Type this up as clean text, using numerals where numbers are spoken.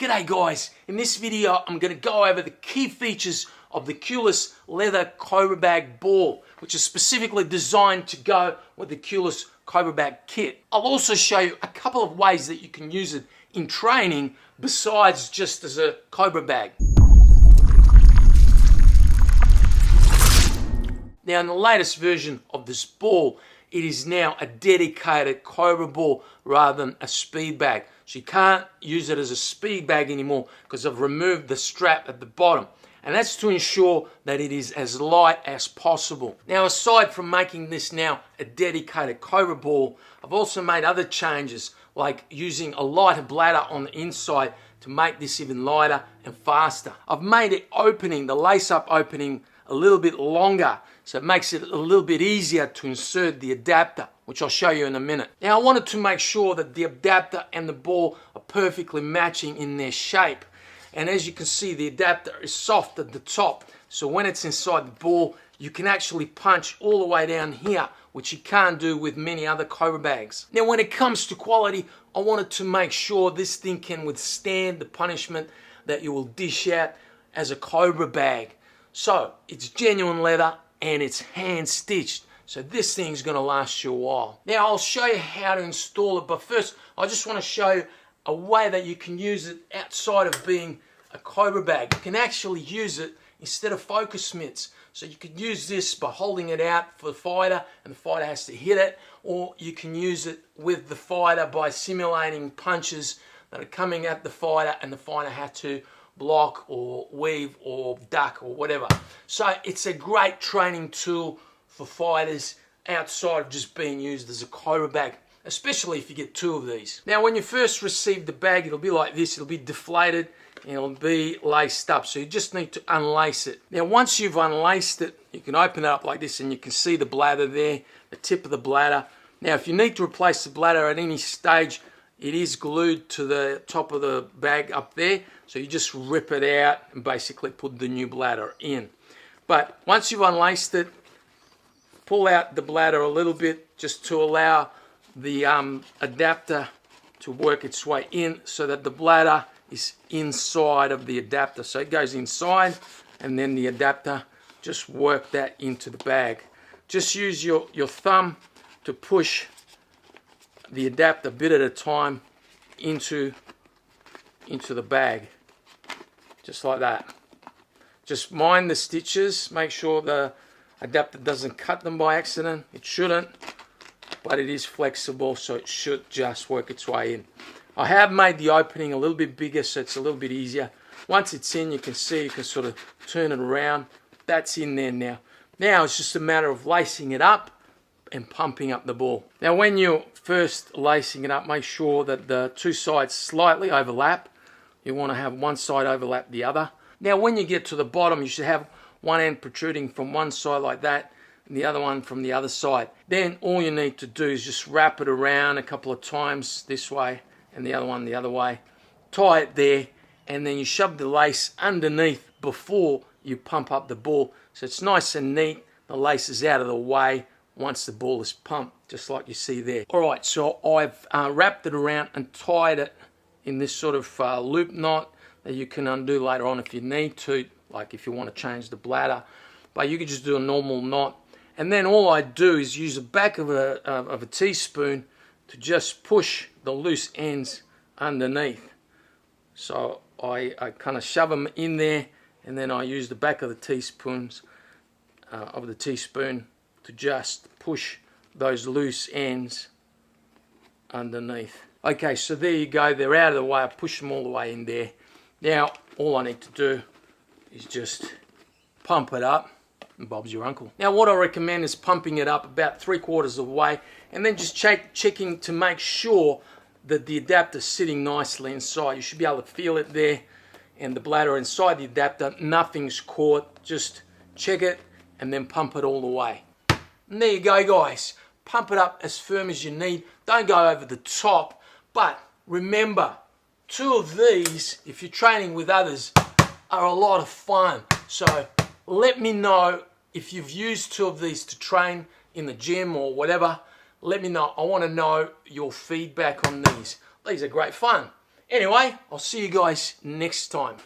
G'day guys, in this video I'm going to go over the key features of the Keyless Leather Cobra Bag Ball, which is specifically designed to go with the Keyless Cobra Bag kit. I'll also show you a couple of ways that you can use it in training besides just as a Cobra bag. Now in the latest version of this ball, it is now a dedicated Cobra ball rather than a speed bag. So you can't use it as a speed bag anymore because I've removed the strap at the bottom. And that's to ensure that it is as light as possible. Now aside from making this now a dedicated Cobra ball, I've also made other changes like using a lighter bladder on the inside to make this even lighter and faster. I've made the lace-up opening a little bit longer, so it makes it a little bit easier to insert the adapter, which I'll show you in a minute. Now I wanted to make sure that the adapter and the ball are perfectly matching in their shape. And as you can see, the adapter is soft at the top, so when it's inside the ball, you can actually punch all the way down here, which you can't do with many other Cobra bags. Now when it comes to quality, I wanted to make sure this thing can withstand the punishment that you will dish out as a Cobra bag. So it's genuine leather and it's hand stitched. So this thing's gonna last you a while. Now I'll show you how to install it, but first I just wanna show you a way that you can use it outside of being a Cobra bag. You can actually use it instead of focus mitts. So you could use this by holding it out for the fighter and the fighter has to hit it, or you can use it with the fighter by simulating punches that are coming at the fighter and the fighter has to block or weave or duck or whatever. So it's a great training tool for fighters outside of just being used as a Cobra bag, especially if you get two of these. Now when you first receive the bag, it'll be like this. It'll be deflated and it'll be laced up, so you just need to unlace it. Now once you've unlaced it, you can open it up like this and you can see the bladder there, the tip of the bladder. Now if you need to replace the bladder at any stage, it is glued to the top of the bag up there, so you just rip it out and basically put the new bladder in. But once you've unlaced it, pull out the bladder a little bit just to allow the adapter to work its way in so that the bladder is inside of the adapter. So it goes inside and then the adapter, just work that into the bag. Just use your thumb to push the adapter a bit at a time into the bag, just like that. Just mind the stitches, make sure the adapter doesn't cut them by accident. It shouldn't, but it is flexible, so it should just work its way in. I have made the opening a little bit bigger so it's a little bit easier. Once it's in, you can see, you can sort of turn it around. That's in there now. Now it's just a matter of lacing it up and pumping up the ball. Now when you're first lacing it up, make sure that the two sides slightly overlap. You want to have one side overlap the other. Now when you get to the bottom, you should have one end protruding from one side like that and the other one from the other side. Then all you need to do is just wrap it around a couple of times this way and the other one the other way. Tie it there and then you shove the lace underneath before you pump up the ball. So it's nice and neat. The lace is out of the way once the ball is pumped, just like you see there. Alright, so I've wrapped it around and tied it in this sort of loop knot that you can undo later on if you need to, like if you want to change the bladder. But you can just do a normal knot. And then all I do is use the back of a teaspoon to just push the loose ends underneath. So I kind of shove them in there and then I use the back of the teaspoon to just push those loose ends underneath. Okay, so there you go, they're out of the way. I push them all the way in there. Now all I need to do is just pump it up and Bob's your uncle. Now what I recommend is pumping it up about 3/4 of the way and then just checking to make sure that the adapter's sitting nicely inside. You should be able to feel it there and the bladder inside the adapter, nothing's caught. Just check it and then pump it all the way. And there you go guys, pump it up as firm as you need. Don't go over the top, but remember, two of these, if you're training with others, are a lot of fun. So let me know if you've used two of these to train in the gym or whatever. Let me know. I want to know your feedback on these. These are great fun. Anyway, I'll see you guys next time.